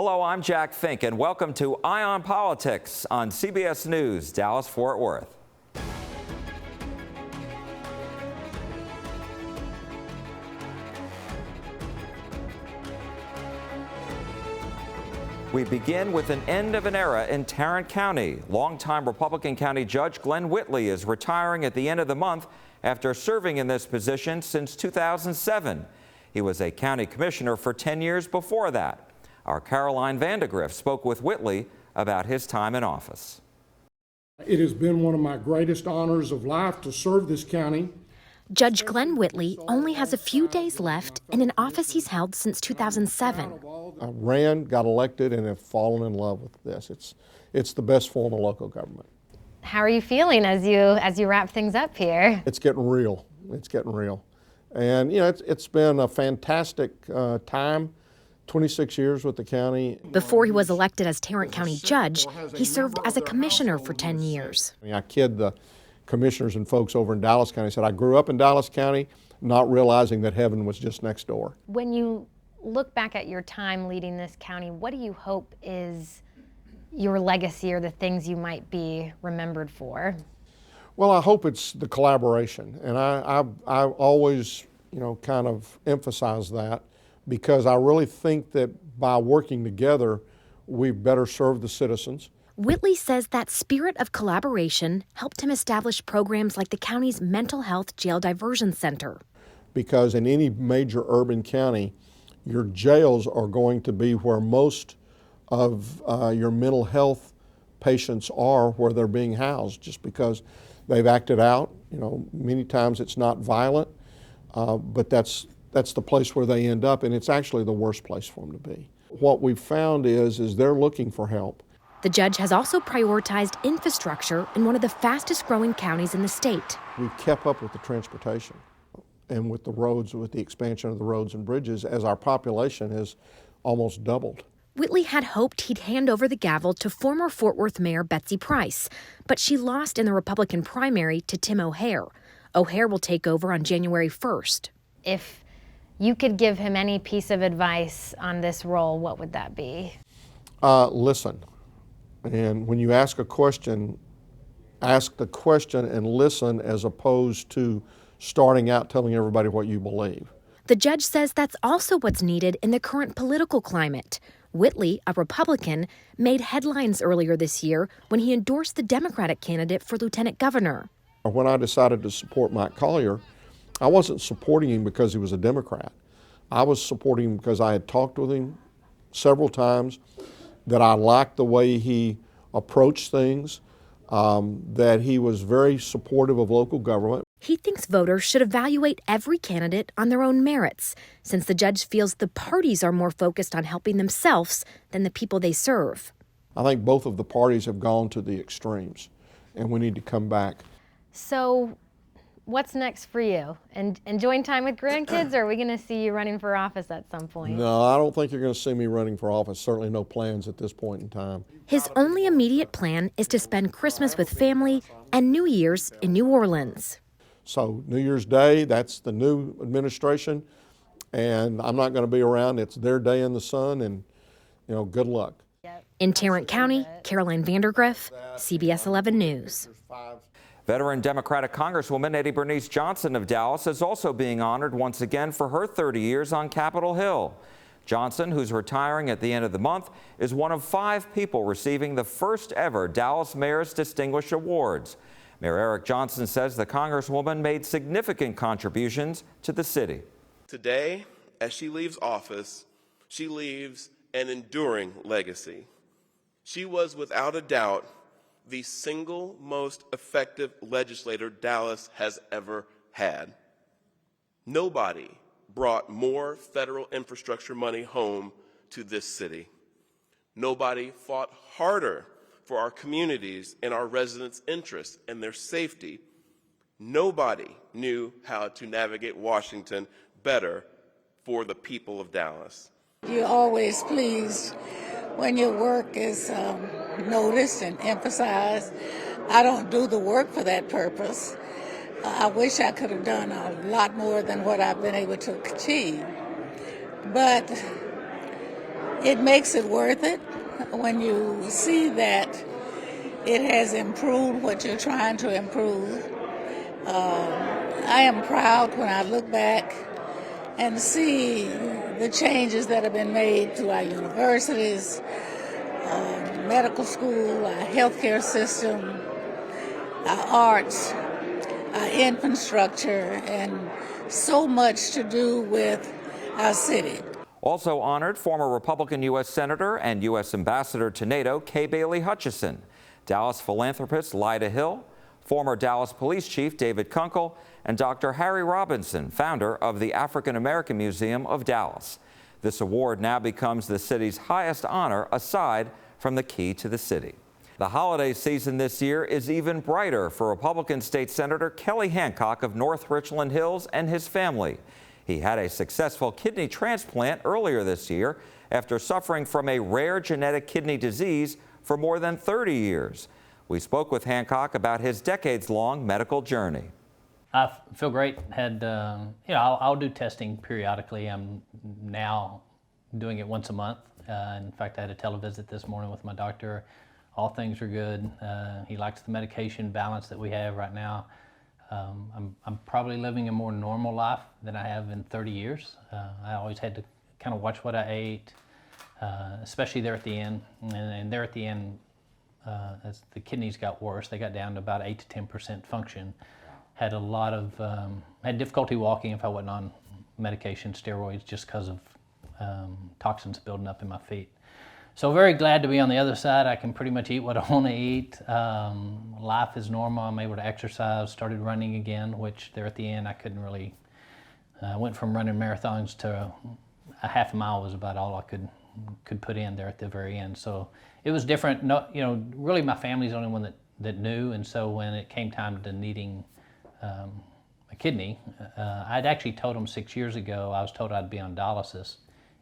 Hello, I'm Jack Fink, and welcome to Eye on Politics on CBS News, Dallas-Fort Worth. We begin with an end of an era in Tarrant County. Longtime Republican County Judge Glenn Whitley is retiring at the end of the month after serving in this position since 2007. He was a county commissioner for 10 years before that. Our Caroline Vandegrift spoke with Whitley about his time in office. It has been one of my greatest honors of life to serve this county. Judge Glenn Whitley only has a few days left in an office he's held since 2007. I ran, got elected, and have fallen in love with this. It's the best form of local government. How are you feeling as you wrap things up here? It's getting real. It's getting real. And, you know, it's been a fantastic time. 26 years with the county. Before he was elected as Tarrant County Judge, he served as a commissioner for 10 years. I kid the commissioners and folks over in Dallas County. I said, I grew up in Dallas County, not realizing that heaven was just next door. When you look back at your time leading this county, what do you hope is your legacy or the things you might be remembered for? Well, I hope it's the collaboration. And I always, you know, kind of emphasize that, because I really think that by working together, we better serve the citizens. Whitley says that spirit of collaboration helped him establish programs like the county's Mental Health Jail Diversion Center. Because in any major urban county, your jails are going to be where most of your mental health patients are, where they're being housed, just because they've acted out. You know, many times it's not violent, but that's the place where they end up, and it's actually the worst place for them to be. What we've found is they're looking for help. The judge has also prioritized infrastructure in one of the fastest growing counties in the state. We've kept up with the transportation and with the roads, with the expansion of the roads and bridges, as our population has almost doubled. Whitley had hoped he'd hand over the gavel to former Fort Worth Mayor Betsy Price, but she lost in the Republican primary to Tim O'Hare. O'Hare will take over on January 1st. If you could give him any piece of advice on this role, what would that be? Listen. And when you ask a question, ask the question and listen, as opposed to starting out telling everybody what you believe. The judge says that's also what's needed in the current political climate. Whitley, a Republican, made headlines earlier this year when he endorsed the Democratic candidate for lieutenant governor. When I decided to support Mike Collier, I wasn't supporting him because he was a Democrat. I was supporting him because I had talked with him several times, that I liked the way he approached things, that he was very supportive of local government. He thinks voters should evaluate every candidate on their own merits, since the judge feels the parties are more focused on helping themselves than the people they serve. I think both of the parties have gone to the extremes, and we need to come back. So what's next for you? And enjoying time with grandkids, or are we going to see you running for office at some point? No, I don't think you're going to see me running for office. Certainly no plans at this point in time. His only immediate plan is to spend Christmas with family and New Year's in New Orleans. So New Year's Day, that's the new administration, and I'm not going to be around. It's their day in the sun, and, you know, good luck. In Tarrant County, Caroline Vandegrift, CBS 11 News. Veteran Democratic Congresswoman Eddie Bernice Johnson of Dallas is also being honored once again for her 30 years on Capitol Hill. Johnson, who's retiring at the end of the month, is one of 5 people receiving the first ever Dallas Mayor's Distinguished Awards. Mayor Eric Johnson says the Congresswoman made significant contributions to the city. Today, as she leaves office, she leaves an enduring legacy. She was, without a doubt, the single most effective legislator Dallas has ever had. Nobody brought more federal infrastructure money home to this city. Nobody fought harder for our communities and our residents' interests and their safety. Nobody knew how to navigate Washington better for the people of Dallas. You're always pleased when your work is noticed and emphasized. I don't do the work for that purpose. I wish I could have done a lot more than what I've been able to achieve. But it makes it worth it when you see that it has improved what you're trying to improve. I am proud when I look back and see the changes that have been made to our universities, medical school, our healthcare system, our arts, our infrastructure, and so much to do with our city. Also honored, former Republican U.S. Senator and U.S. Ambassador to NATO Kay Bailey Hutchison, Dallas philanthropist Lyda Hill, former Dallas Police Chief David Kunkel, and Dr. Harry Robinson, founder of the African American Museum of Dallas. This award now becomes the city's highest honor aside from the Key to the City. The holiday season this year is even brighter for Republican State Senator Kelly Hancock of North Richland Hills and his family. He had a successful kidney transplant earlier this year after suffering from a rare genetic kidney disease for more than 30 years. We spoke with Hancock about his decades-long medical journey. I feel great. I'll do testing periodically. I'm now doing it once a month. In fact, I had a televisit this morning with my doctor. All things are good. He likes the medication balance that we have right now. I'm probably living a more normal life than I have in 30 years. I always had to kind of watch what I ate, especially there at the end. And there at the end, as the kidneys got worse, they got down to about 8 to 10% function. Had a lot of, had difficulty walking if I wasn't on medication, steroids, just because of toxins building up in my feet. So very glad to be on the other side. I can pretty much eat what I want to eat. Life is normal. I'm able to exercise, started running again, which there at the end I couldn't really, went from running marathons to a half a mile was about all I could put in there at the very end. So it was different. No, really my family's the only one that knew, and so when it came time to needing a kidney, I'd actually told them 6 years ago, I was told I'd be on dialysis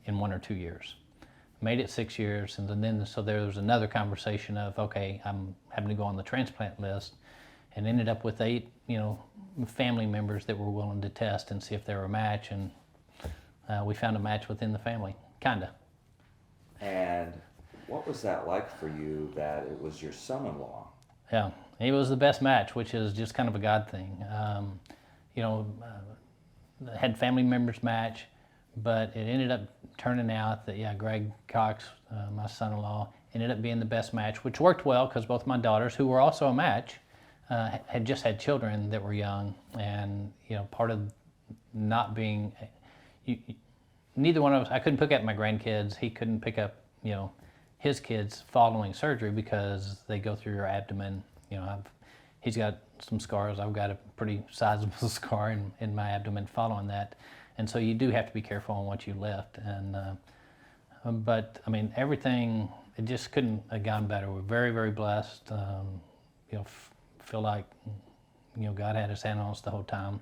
in 1 or 2 years. Made it 6 years, and then so there was another conversation of, okay, I'm having to go on the transplant list, and ended up with 8, family members that were willing to test and see if they were a match, and we found a match within the family, kinda. And what was that like for you that it was your son-in-law? Yeah, he was the best match, which is just kind of a God thing. Had family members match, but it ended up turning out that, Greg Cox, my son-in-law, ended up being the best match, which worked well because both my daughters, who were also a match, had just had children that were young. And, part of not being, neither one of us, I couldn't pick up my grandkids. He couldn't pick up, his kids following surgery because they go through your abdomen. He's got some scars. I've got a pretty sizable scar in my abdomen following that. And so you do have to be careful on what you lift. And but I mean, everything, it just couldn't have gone better. We're very, very blessed. Feel like God had his hand on us the whole time.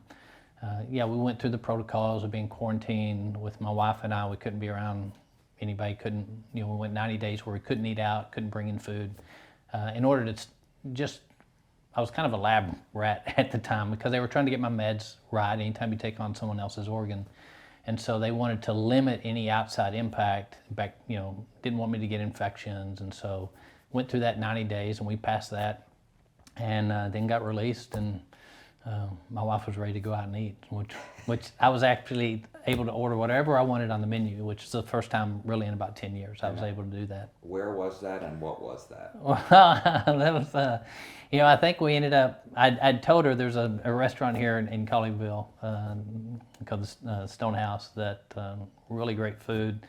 We went through the protocols of being quarantined with my wife and I. We couldn't be around anybody. Couldn't, we went 90 days where we couldn't eat out, couldn't bring in food. In order to I was kind of a lab rat at the time because they were trying to get my meds right anytime you take on someone else's organ. And so they wanted to limit any outside impact. Didn't want me to get infections. And so went through that 90 days and we passed that and then got released, and my wife was ready to go out and eat, which I was actually able to order whatever I wanted on the menu, which is the first time really in about 10 years I was able to do that. Where was that and what was that? Well, that was, I think we ended up, I'd told her there's a restaurant here in Colleyville called the Stonehouse that really great food,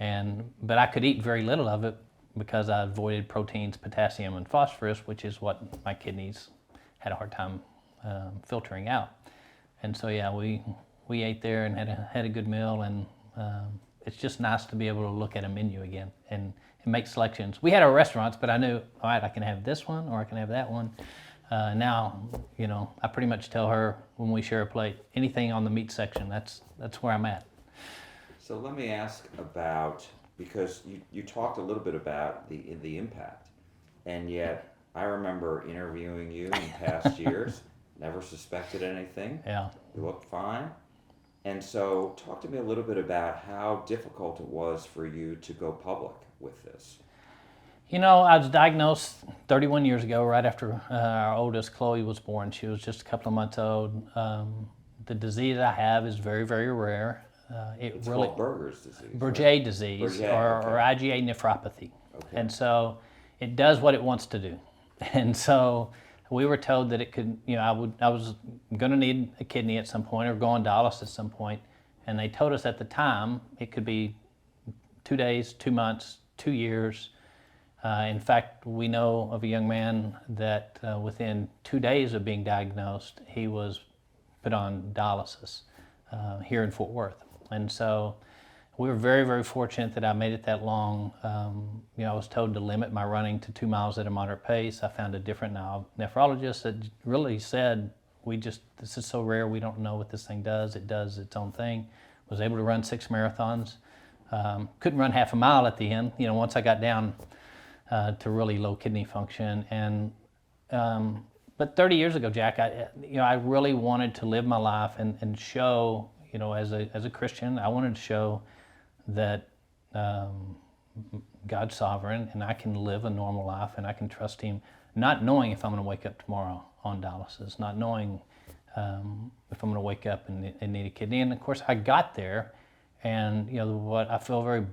but I could eat very little of it because I avoided proteins, potassium, and phosphorus, which is what my kidneys had a hard time filtering out. And so we ate there and had a good meal, and it's just nice to be able to look at a menu again and make selections. We had our restaurants, but I knew, all right, I can have this one or I can have that one. Now, I pretty much tell her when we share a plate, anything on the meat section, that's where I'm at. So let me ask about, because you talked a little bit about the impact, and yet I remember interviewing you in past years, never suspected anything. Yeah. You looked fine. And so talk to me a little bit about how difficult it was for you to go public with this. You know, I was diagnosed 31 years ago, right after our oldest, Chloe, was born. She was just a couple of months old. The disease I have is very, very rare. It's called Berger's disease. Burgett disease, Burgett, or okay. IgA nephropathy. Okay. And so it does what it wants to do. And so we were told that it could, you know, I was going to need a kidney at some point or go on dialysis at some point. And they told us at the time it could be 2 days, 2 months, 2 years. In fact, we know of a young man that within 2 days of being diagnosed, he was put on dialysis here in Fort Worth. And so we were very, very fortunate that I made it that long. You know, I was told to limit my running to 2 miles at a moderate pace. I found a different nephrologist that really said, this is so rare, we don't know what this thing does. It does its own thing. Was able to run 6 marathons. Couldn't run half a mile at the end, you know, once I got down to really low kidney function. And but 30 years ago, Jack, I really wanted to live my life and show, you know, as a Christian, I wanted to show that God's sovereign and I can live a normal life and I can trust Him, not knowing if I'm going to wake up tomorrow on dialysis, not knowing if I'm going to wake up and need a kidney. And of course, I got there, and you know what, I feel very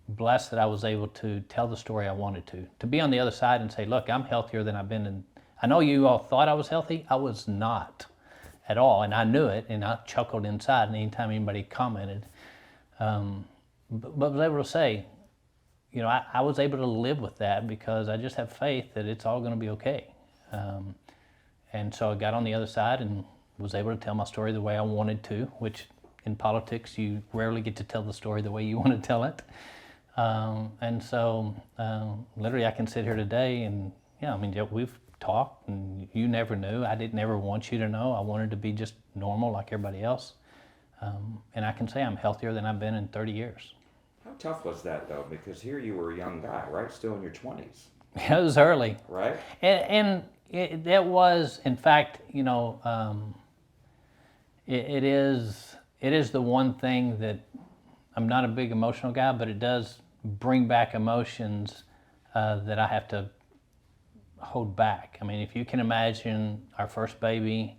blessed that I was able to tell the story I wanted to be on the other side and say, look, I'm healthier than I've been. And I know you all thought I was healthy. I was not at all, and I knew it, and I chuckled inside. And anytime anybody commented, but was able to say, you know, I was able to live with that because I just have faith that it's all going to be okay. And so I got on the other side and was able to tell my story the way I wanted to, which in politics you rarely get to tell the story the way you want to tell it. And so literally I can sit here today and, yeah, I mean, we've talked and you never knew. I didn't ever want you to know. I wanted to be just normal like everybody else. And I can say I'm healthier than I've been in 30 years. How tough was that, though? Because here you were a young guy, right? Still in your 20s. It was early. Right? And that was, in fact, you know, it is the one thing that I'm not a big emotional guy, but it does bring back emotions that I have to hold back. I mean, if you can imagine our first baby,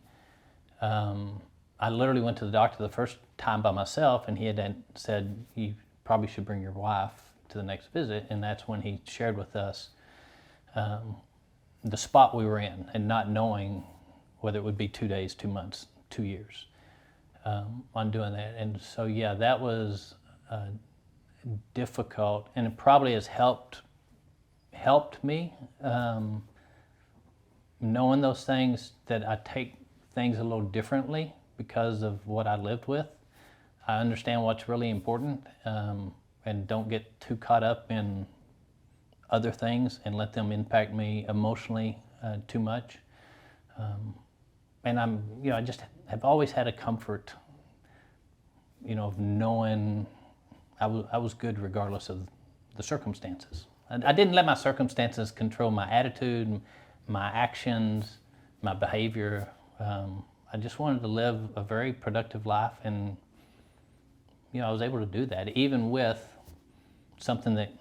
I literally went to the doctor the first time by myself, and he had said, you probably should bring your wife to the next visit, and that's when he shared with us the spot we were in and not knowing whether it would be 2 days, 2 months, 2 years on doing that. And so, yeah, that was difficult, and it probably has helped me knowing those things, that I take things a little differently because of what I lived with. I understand what's really important and don't get too caught up in other things and let them impact me emotionally too much. And I just have always had a comfort, you know, of knowing I was good regardless of the circumstances. I didn't let my circumstances control my attitude, my actions, my behavior. I just wanted to live a very productive life, and you know, I was able to do that even with something that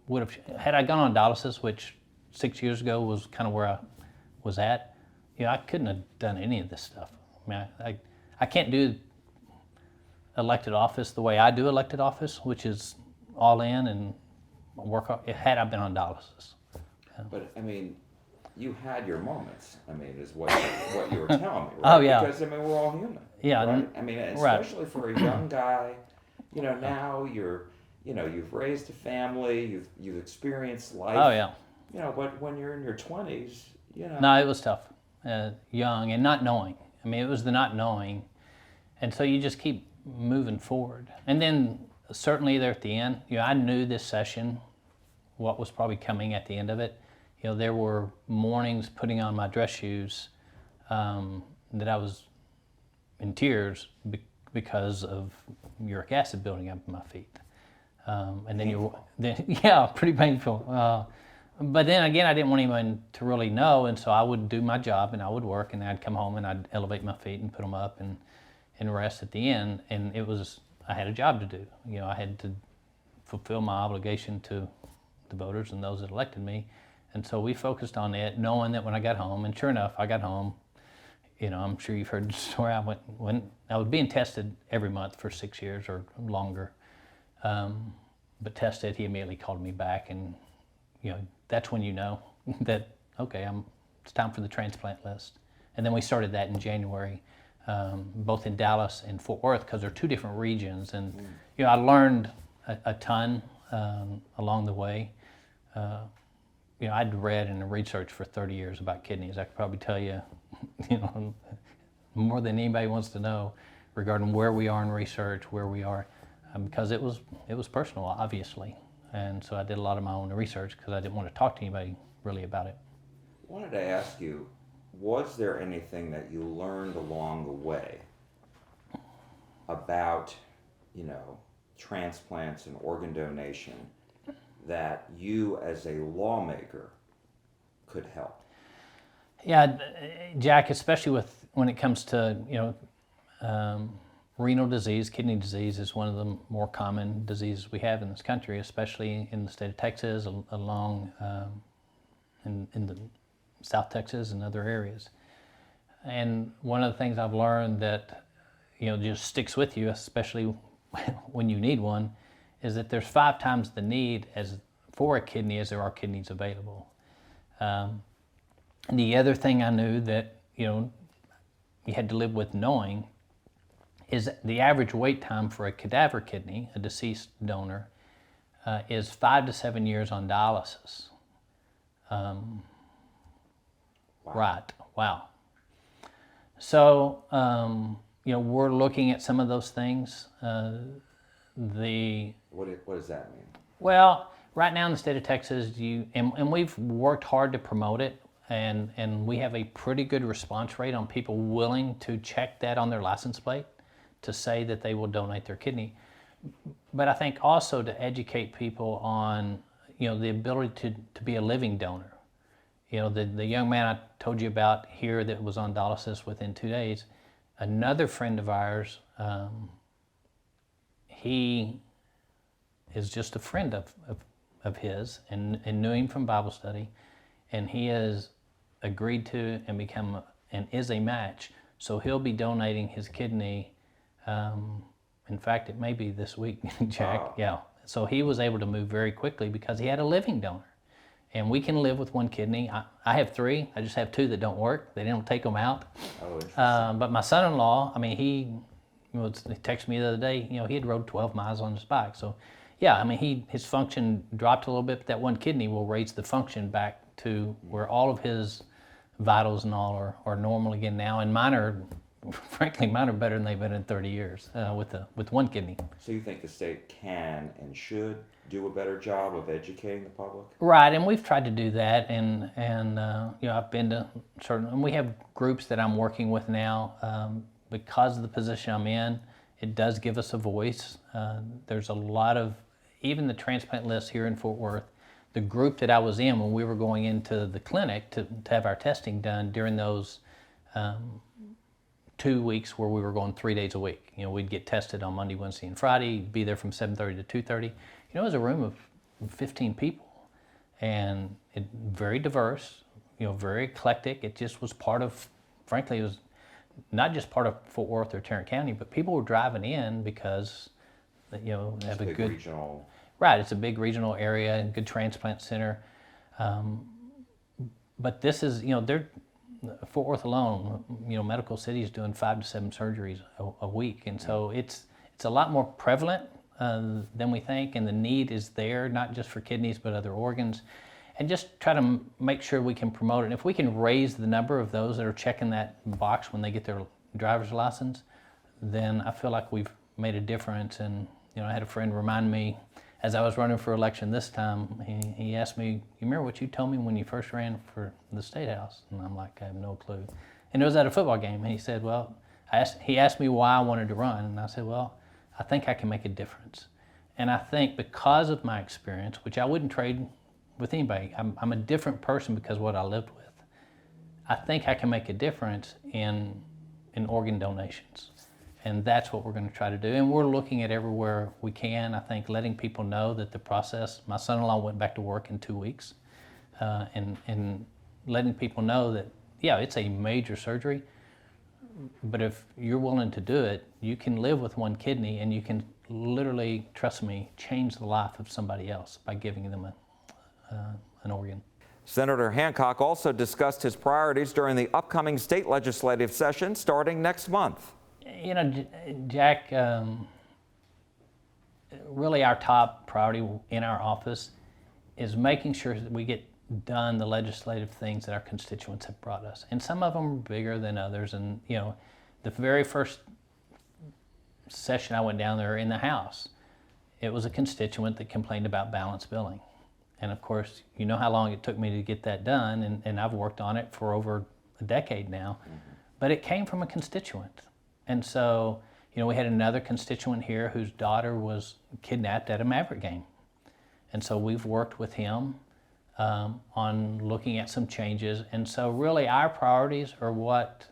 would have, had I gone on dialysis, which 6 years ago was kind of where I was at, you know, I couldn't have done any of this stuff. I mean, I can't do elected office the way I do elected office, which is all in and work, had I been on dialysis. But I mean, you had your moments. I mean, is what you were telling me, right? Oh yeah. Because I mean, we're all human. Yeah. Right? I mean, especially for a young guy. You know, now you've raised a family. You've experienced life. Oh yeah. You know, but when you're in your 20s, you know. No, it was tough. Young and not knowing. I mean, it was the not knowing, and so you just keep moving forward. And then certainly there at the end, you know, I knew this session, what was probably coming at the end of it. You know, there were mornings putting on my dress shoes that I was in tears because of uric acid building up in my feet. And then yeah, pretty painful. But then again, I didn't want anyone to really know, and so I would do my job and I would work, and I'd come home and I'd elevate my feet and put them up, and and rest at the end. And I had a job to do. I had to fulfill my obligation to the voters and those that elected me. And so we focused on it, knowing that when I got home, and sure enough, I got home, I'm sure you've heard the story. I was being tested every month for 6 years or longer. But tested, he immediately called me back, and that's when you know that, okay, it's time for the transplant list. And then we started that in January, both in Dallas and Fort Worth, because they're two different regions. And I learned a ton along the way. I'd read and researched for 30 years about kidneys. I could probably tell you, more than anybody wants to know regarding where we are in research, where we are, because it was personal, obviously. And so I did a lot of my own research because I didn't want to talk to anybody really about it. I wanted to ask you, was there anything that you learned along the way about, transplants and organ donation that you as a lawmaker could help? Yeah, Jack, especially when it comes to, renal disease, kidney disease is one of the more common diseases we have in this country, especially in the state of Texas, along in the South Texas and other areas. And one of the things I've learned that, just sticks with you, especially when you need one, is that there's 5 times the need for a kidney as there are kidneys available. The other thing I knew that, you had to live with knowing is the average wait time for a cadaver kidney, a deceased donor, is 5 to 7 years on dialysis. Wow. Right, wow. So, we're looking at some of those things. What does that mean? Well, right now in the state of Texas, and we've worked hard to promote it, and we have a pretty good response rate on people willing to check that on their license plate to say that they will donate their kidney. But I think also to educate people on, the ability to be a living donor. The young man I told you about here that was on dialysis within 2 days, another friend of ours, he is just a friend of his and knew him from Bible study, and he has agreed to and become and is a match. So he'll be donating his kidney. In fact, it may be this week, Jack. Wow. Yeah. So he was able to move very quickly because he had a living donor. And we can live with one kidney. I have 3. I just have 2 that don't work. They don't take them out. Oh, interesting. But my son-in-law, he texted me the other day, he had rode 12 miles on his bike. So, yeah, his function dropped a little bit, but that one kidney will raise the function back to where all of his vitals and all are normal again now. And mine are better than they've been in 30 years with one kidney. So you think the state can and should do a better job of educating the public? Right, and we've tried to do that, and I've been to and we have groups that I'm working with now because of the position I'm in. It does give us a voice. There's a lot of, even the transplant list here in Fort Worth, the group that I was in when we were going into the clinic to have our testing done during those 2 weeks where we were going 3 days a week. We'd get tested on Monday, Wednesday, and Friday, be there from 7:30 to 2:30. It was a room of 15 people, and very diverse, very eclectic. It just was part of, frankly, it was not just part of Fort Worth or Tarrant County, but people were driving in because, they have a good regional. Right, it's a big regional area and good transplant center. But this is, Fort Worth alone, Medical City is doing 5 to 7 surgeries a week, and so it's a lot more prevalent than we think, and the need is there, not just for kidneys but other organs, and just try to make sure we can promote it. And if we can raise the number of those that are checking that box when they get their driver's license, then I feel like we've made a difference. And I had a friend remind me as I was running for election this time, he asked me, "You remember what you told me when you first ran for the State House?" And I'm like, "I have no clue." And it was at a football game, and he said, "Well," he asked me why I wanted to run, and I said, "Well, I think I can make a difference." And I think because of my experience, which I wouldn't trade with anybody, I'm a different person because of what I lived with. I think I can make a difference in organ donations. And that's what we're going to try to do. And we're looking at everywhere we can, I think, letting people know that the process, my son-in-law went back to work in 2 weeks, and letting people know that, yeah, it's a major surgery, but if you're willing to do it, you can live with one kidney and you can literally, trust me, change the life of somebody else by giving them an organ. Senator Hancock also discussed his priorities during the upcoming state legislative session starting next month. You know, Jack, really our top priority in our office is making sure that we get done the legislative things that our constituents have brought us. And some of them are bigger than others. And, you know, the very first session I went down there in the House, it was a constituent that complained about balanced billing. And of course, you know how long it took me to get that done, and I've worked on it for over a decade now. But it came from a constituent. And so, you know, we had another constituent here whose daughter was kidnapped at a Maverick game. And so we've worked with him on looking at some changes. And so really our priorities are what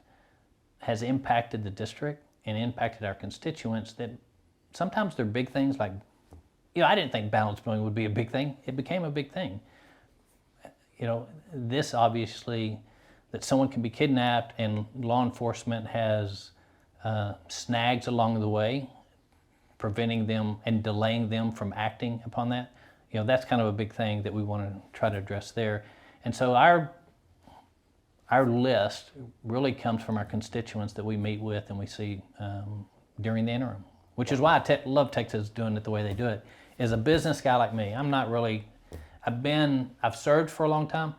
has impacted the district and impacted our constituents, that sometimes they're big things like, you know, I didn't think balanced billing would be a big thing. It became a big thing. You know, this obviously, that someone can be kidnapped and law enforcement has snags along the way, preventing them and delaying them from acting upon that. You know, that's kind of a big thing that we want to try to address there. And so our list really comes from our constituents that we meet with and we see during the interim, which is why I love Texas doing it the way they do it. As a business guy like me, I'm not really, I've served for a long time.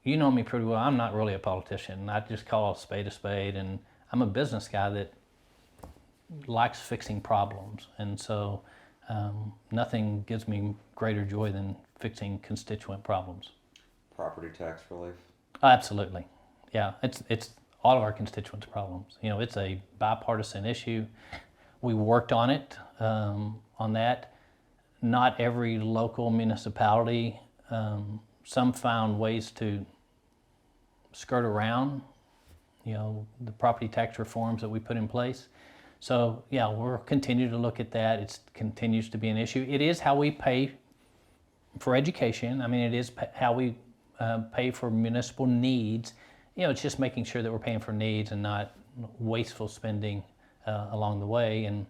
You know me pretty well. I'm not really a politician. I just call a spade, and I'm a business guy that likes fixing problems. And so nothing gives me greater joy than fixing constituent problems. Property tax relief? Absolutely. Yeah, it's all of our constituents' problems. You know, it's a bipartisan issue. We worked on it, on that. Not every local municipality, some found ways to skirt around, you know, the property tax reforms that we put in place. So yeah, we'll continue to look at that. It continues to be an issue. It is how we pay for education. I mean, it is how we pay for municipal needs. You know, it's just making sure that we're paying for needs and not wasteful spending along the way. And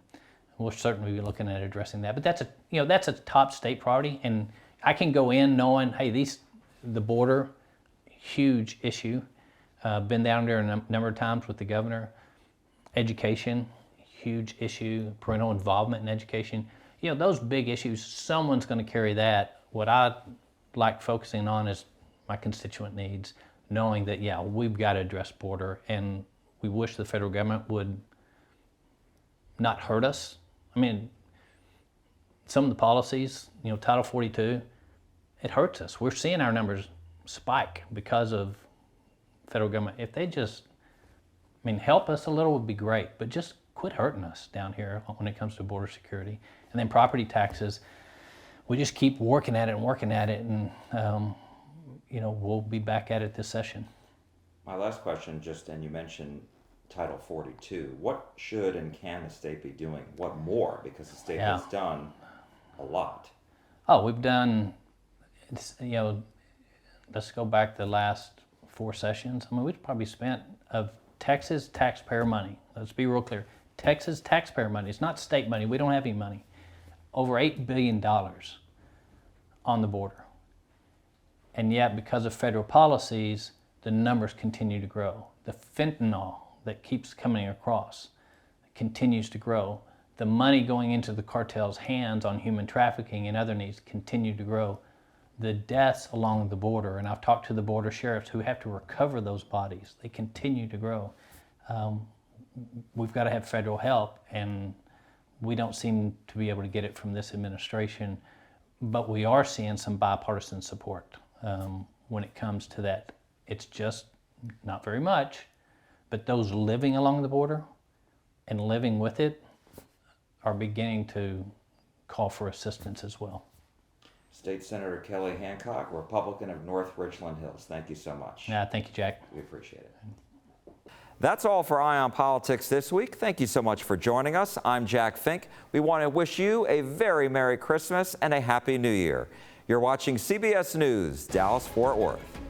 we'll certainly be looking at addressing that. But that's a top state priority. And I can go in knowing, hey, the border, huge issue. Been down there a number of times with the governor. Education, huge issue. Parental involvement in education. You know, those big issues, someone's going to carry that. What I like focusing on is my constituent needs, knowing that, yeah, we've got to address border, and we wish the federal government would not hurt us. I mean, some of the policies, you know, Title 42, it hurts us. We're seeing our numbers spike because of federal government. If they just, I mean, help us a little would be great, but just quit hurting us down here when it comes to border security. And then property taxes, we just keep working at it, and you know, we'll be back at it this session. My last question, and you mentioned Title 42. What should and can the state be doing? What more? Because the state has done a lot. Oh, we've done, you know, let's go back the last 4 sessions. I mean, we've probably spent of Texas taxpayer money. Let's be real clear. Texas taxpayer money. It's not state money. We don't have any money. Over $8 billion on the border. And yet, because of federal policies, the numbers continue to grow. The fentanyl that keeps coming across continues to grow. The money going into the cartel's hands on human trafficking and other needs continue to grow. The deaths along the border, and I've talked to the border sheriffs who have to recover those bodies, they continue to grow. We've got to have federal help, and we don't seem to be able to get it from this administration, but we are seeing some bipartisan support when it comes to that. It's just not very much, but those living along the border and living with it are beginning to call for assistance as well. State Senator Kelly Hancock, Republican of North Richland Hills. Thank you so much. Thank you, Jack. We appreciate it. That's all for Eye on Politics this week. Thank you so much for joining us. I'm Jack Fink. We want to wish you a very Merry Christmas and a Happy New Year. You're watching CBS News, Dallas-Fort Worth.